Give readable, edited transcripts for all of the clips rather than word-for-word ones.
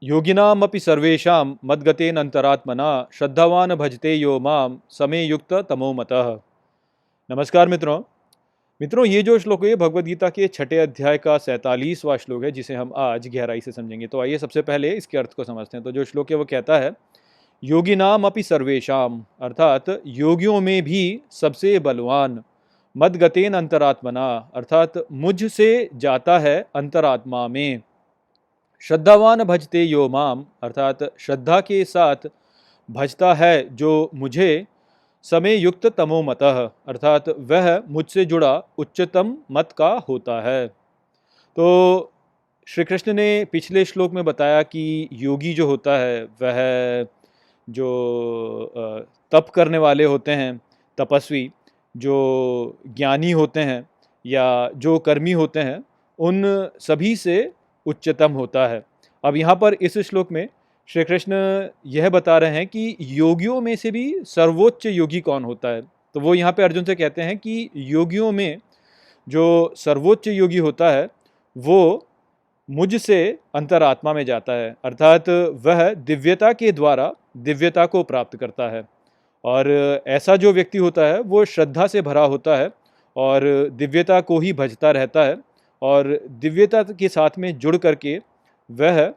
योगिनामपि सर्वेषां मद्गतेन अंतरात्मना श्रद्धावान भजते यो माम समे युक्त तमो मतः। नमस्कार मित्रों। ये जो श्लोक है भगवद गीता के छठे अध्याय का 47वां श्लोक है, जिसे हम आज गहराई से समझेंगे। तो आइए सबसे पहले इसके अर्थ को समझते हैं। तो जो श्लोक है वो कहता है, योगिनाम अपि सर्वेषाम, अर्थात योगियों में भी सबसे बलवान, मद्गतेन अंतरात्मना, अर्थात मुझसे जाता है अंतरात्मा में, श्रद्धावान भजते यो माम, अर्थात श्रद्धा के साथ भजता है जो मुझे, समय युक्त तमो मतः, अर्थात वह मुझसे जुड़ा उच्चतम मत का होता है। तो श्री कृष्ण ने पिछले श्लोक में बताया कि योगी जो होता है वह जो तप करने वाले होते हैं, तपस्वी, जो ज्ञानी होते हैं या जो कर्मी होते हैं, उन सभी से उच्चतम होता है। अब यहाँ पर इस श्लोक में श्री कृष्ण यह बता रहे हैं कि योगियों में से भी सर्वोच्च योगी कौन होता है। तो वो यहाँ पे अर्जुन से कहते हैं कि योगियों में जो सर्वोच्च योगी होता है वो मुझसे अंतरात्मा में जाता है, अर्थात वह दिव्यता के द्वारा दिव्यता को प्राप्त करता है। और ऐसा जो व्यक्ति होता है वो श्रद्धा से भरा होता है और दिव्यता को ही भजता रहता है, और दिव्यता के साथ में जुड़ करके वह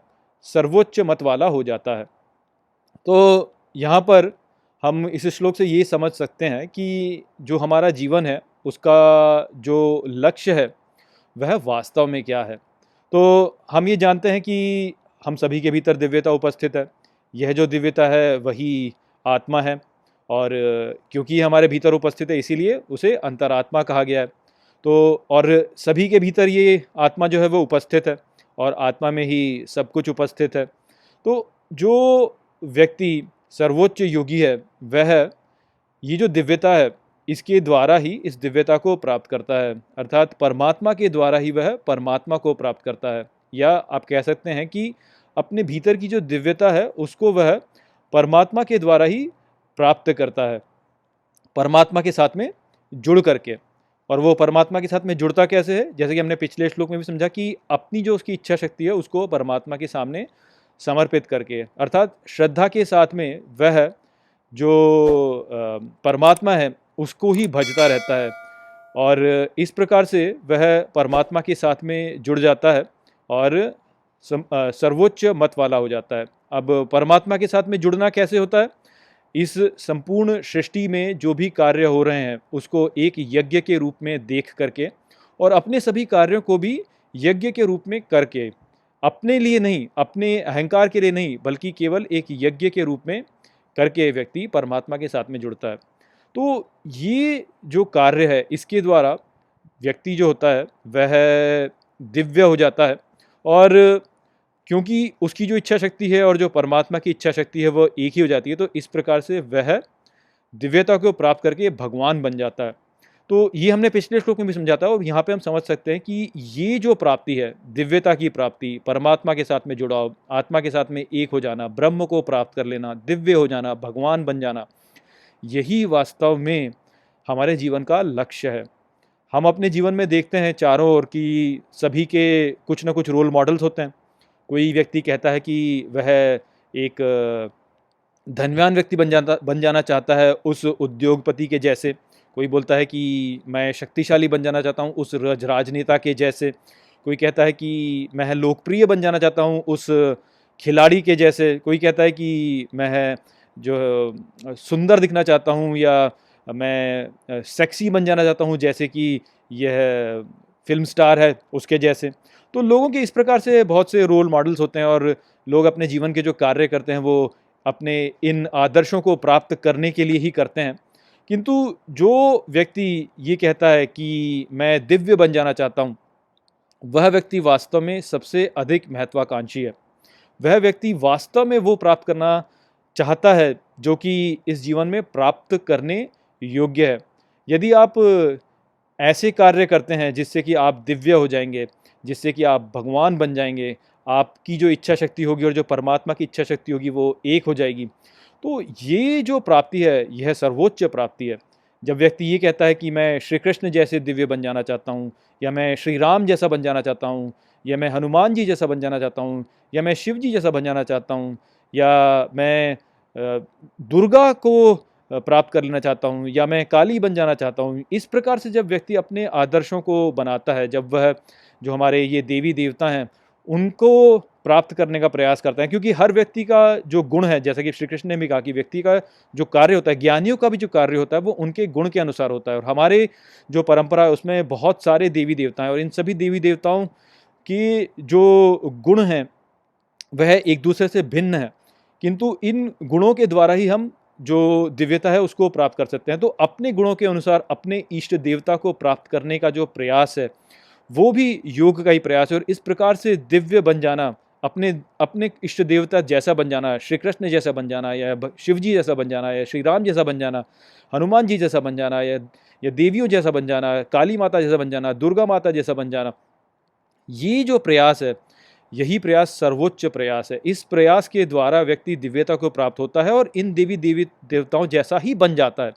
सर्वोच्च मत वाला हो जाता है। तो यहाँ पर हम इस श्लोक से ये समझ सकते हैं कि जो हमारा जीवन है उसका जो लक्ष्य है वह वास्तव में क्या है। तो हम ये जानते हैं कि हम सभी के भीतर दिव्यता उपस्थित है। यह जो दिव्यता है वही आत्मा है, और क्योंकि हमारे भीतर उपस्थित है इसीलिए उसे अंतरात्मा कहा गया है। तो और सभी के भीतर ये आत्मा जो है वो उपस्थित है, और आत्मा में ही सब कुछ उपस्थित है। तो जो व्यक्ति सर्वोच्च योगी है वह ये जो दिव्यता है इसके द्वारा ही इस दिव्यता को प्राप्त करता है, अर्थात परमात्मा के द्वारा ही वह परमात्मा को प्राप्त करता है। या आप कह सकते हैं कि अपने भीतर की जो दिव्यता है उसको वह परमात्मा के द्वारा ही प्राप्त करता है, परमात्मा के साथ में जुड़ करके। और वो परमात्मा के साथ में जुड़ता कैसे है, जैसे कि हमने पिछले श्लोक में भी समझा कि अपनी जो उसकी इच्छा शक्ति है उसको परमात्मा के सामने समर्पित करके, अर्थात श्रद्धा के साथ में वह जो परमात्मा है उसको ही भजता रहता है, और इस प्रकार से वह परमात्मा के साथ में जुड़ जाता है और सर्वोच्च मत वाला हो जाता है। अब परमात्मा के साथ में जुड़ना कैसे होता है, इस संपूर्ण सृष्टि में जो भी कार्य हो रहे हैं उसको एक यज्ञ के रूप में देख करके, और अपने सभी कार्यों को भी यज्ञ के रूप में करके, अपने लिए नहीं, अपने अहंकार के लिए नहीं, बल्कि केवल एक यज्ञ के रूप में करके व्यक्ति परमात्मा के साथ में जुड़ता है। तो ये जो कार्य है इसके द्वारा व्यक्ति जो होता है वह दिव्य हो जाता है, और क्योंकि उसकी जो इच्छा शक्ति है और जो परमात्मा की इच्छा शक्ति है वो एक ही हो जाती है, तो इस प्रकार से वह दिव्यता को प्राप्त करके भगवान बन जाता है। तो ये हमने पिछले श्लोक में भी समझा था, और यहाँ पे हम समझ सकते हैं कि ये जो प्राप्ति है, दिव्यता की प्राप्ति, परमात्मा के साथ में जुड़ाव, आत्मा के साथ में एक हो जाना, ब्रह्म को प्राप्त कर लेना, दिव्य हो जाना, भगवान बन जाना, यही वास्तव में हमारे जीवन का लक्ष्य है। हम अपने जीवन में देखते हैं चारों ओर कि सभी के कुछ ना कुछ रोल मॉडल्स होते हैं। कोई व्यक्ति कहता है कि वह एक धनवान व्यक्ति बन जाना चाहता है उस उद्योगपति के जैसे। कोई बोलता है कि मैं शक्तिशाली बन जाना चाहता हूँ उस राजनेता के जैसे। कोई कहता है कि मैं लोकप्रिय बन जाना चाहता हूँ उस खिलाड़ी के जैसे। कोई कहता है कि मैं जो सुंदर दिखना चाहता हूँ, या मैं सेक्सी बन जाना चाहता हूँ जैसे कि यह फिल्म स्टार है उसके जैसे। तो लोगों के इस प्रकार से बहुत से रोल मॉडल्स होते हैं, और लोग अपने जीवन के जो कार्य करते हैं वो अपने इन आदर्शों को प्राप्त करने के लिए ही करते हैं। किंतु जो व्यक्ति ये कहता है कि मैं दिव्य बन जाना चाहता हूँ, वह व्यक्ति वास्तव में सबसे अधिक महत्वाकांक्षी है। वह व्यक्ति वास्तव में वो प्राप्त करना चाहता है जो कि इस जीवन में प्राप्त करने योग्य है। यदि आप ऐसे कार्य करते हैं जिससे कि आप दिव्य हो जाएंगे, जिससे कि आप भगवान बन जाएंगे, आपकी जो इच्छा शक्ति होगी और जो परमात्मा की इच्छा शक्ति होगी वो एक हो जाएगी, तो ये जो प्राप्ति है यह सर्वोच्च प्राप्ति है। जब व्यक्ति ये कहता है कि मैं श्री कृष्ण जैसे दिव्य बन जाना चाहता हूँ, या मैं श्री राम जैसा बन जाना चाहता हूँ, या मैं हनुमान जी जैसा बन जाना चाहता हूँ, या मैं शिव जी जैसा बन जाना चाहता हूँ, या मैं दुर्गा को प्राप्त कर लेना चाहता हूँ, या मैं काली बन जाना चाहता हूँ। इस प्रकार से जब व्यक्ति अपने आदर्शों को बनाता है, जब वह जो हमारे ये देवी देवता हैं उनको प्राप्त करने का प्रयास करता है, क्योंकि हर व्यक्ति का जो गुण है, जैसा कि श्री कृष्ण ने भी कहा कि व्यक्ति का जो कार्य होता है, ज्ञानियों का भी जो कार्य होता है वो उनके गुण के अनुसार होता है। और हमारे जो परंपरा है उसमें बहुत सारे देवी देवता हैं, और इन सभी देवी देवताओं की जो गुण हैं वह एक दूसरे से भिन्न है, किंतु इन गुणों के द्वारा ही हम जो दिव्यता है उसको प्राप्त कर सकते हैं। तो अपने गुणों के अनुसार अपने इष्ट देवता को प्राप्त करने का जो प्रयास है वो भी योग का ही प्रयास है। और इस प्रकार से दिव्य बन जाना, अपने अपने इष्ट देवता जैसा बन जाना, श्री कृष्ण जैसा बन जाना, या शिव जी जैसा बन जाना, या श्री राम जैसा बन जाना, हनुमान जी जैसा बन जाना, या देवियों जैसा बन जाना, काली माता जैसा बन जाना, दुर्गा माता जैसा बन जाना, ये जो प्रयास है यही प्रयास सर्वोच्च प्रयास है। इस प्रयास के द्वारा व्यक्ति दिव्यता को प्राप्त होता है और इन देवी देवताओं जैसा ही बन जाता है।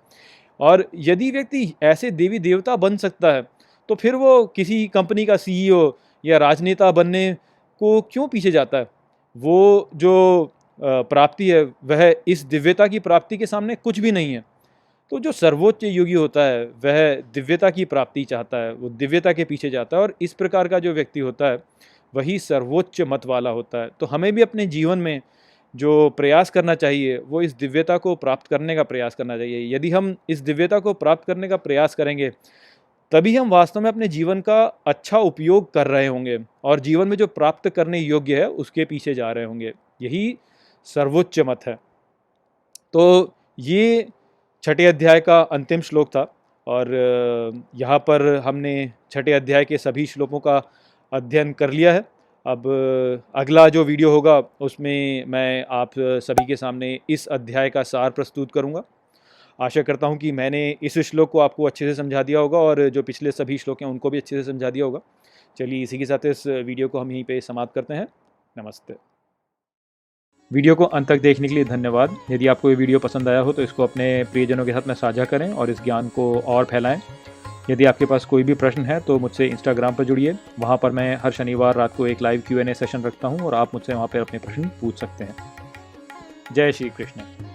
और यदि व्यक्ति ऐसे देवी देवता बन सकता है तो फिर वो किसी कंपनी का सीईओ या राजनेता बनने को क्यों पीछे जाता है? वो जो प्राप्ति है वह इस दिव्यता की प्राप्ति के सामने कुछ भी नहीं है। तो जो सर्वोच्च योगी होता है वह दिव्यता की प्राप्ति चाहता है, वो दिव्यता के पीछे जाता है, और इस प्रकार का जो व्यक्ति होता है वही सर्वोच्च मत वाला होता है। तो हमें भी अपने जीवन में जो प्रयास करना चाहिए वो इस दिव्यता को प्राप्त करने का प्रयास करना चाहिए। यदि हम इस दिव्यता को प्राप्त करने का प्रयास करेंगे तभी हम वास्तव में अपने जीवन का अच्छा उपयोग कर रहे होंगे, और जीवन में जो प्राप्त करने योग्य है उसके पीछे जा रहे होंगे। यही सर्वोच्च मत है। तो ये छठे अध्याय का अंतिम श्लोक था, और यहाँ पर हमने छठे अध्याय के सभी श्लोकों का अध्ययन कर लिया है। अब अगला जो वीडियो होगा उसमें मैं आप सभी के सामने इस अध्याय का सार प्रस्तुत करूँगा। आशा करता हूँ कि मैंने इस श्लोक को आपको अच्छे से समझा दिया होगा, और जो पिछले सभी श्लोक हैं उनको भी अच्छे से समझा दिया होगा। चलिए इसी के साथ इस वीडियो को हम यहीं पे समाप्त करते हैं। नमस्ते। वीडियो को अंत तक देखने के लिए धन्यवाद। यदि आपको ये वीडियो पसंद आया हो तो इसको अपने प्रियजनों के साथ में साझा करें और इस ज्ञान को और फैलाएं। यदि आपके पास कोई भी प्रश्न है तो मुझसे इंस्टाग्राम पर जुड़िए। वहाँ पर मैं हर शनिवार रात को एक लाइव Q&A सेशन रखता हूँ, और आप मुझसे वहाँ पर अपने प्रश्न पूछ सकते हैं। जय श्री कृष्ण।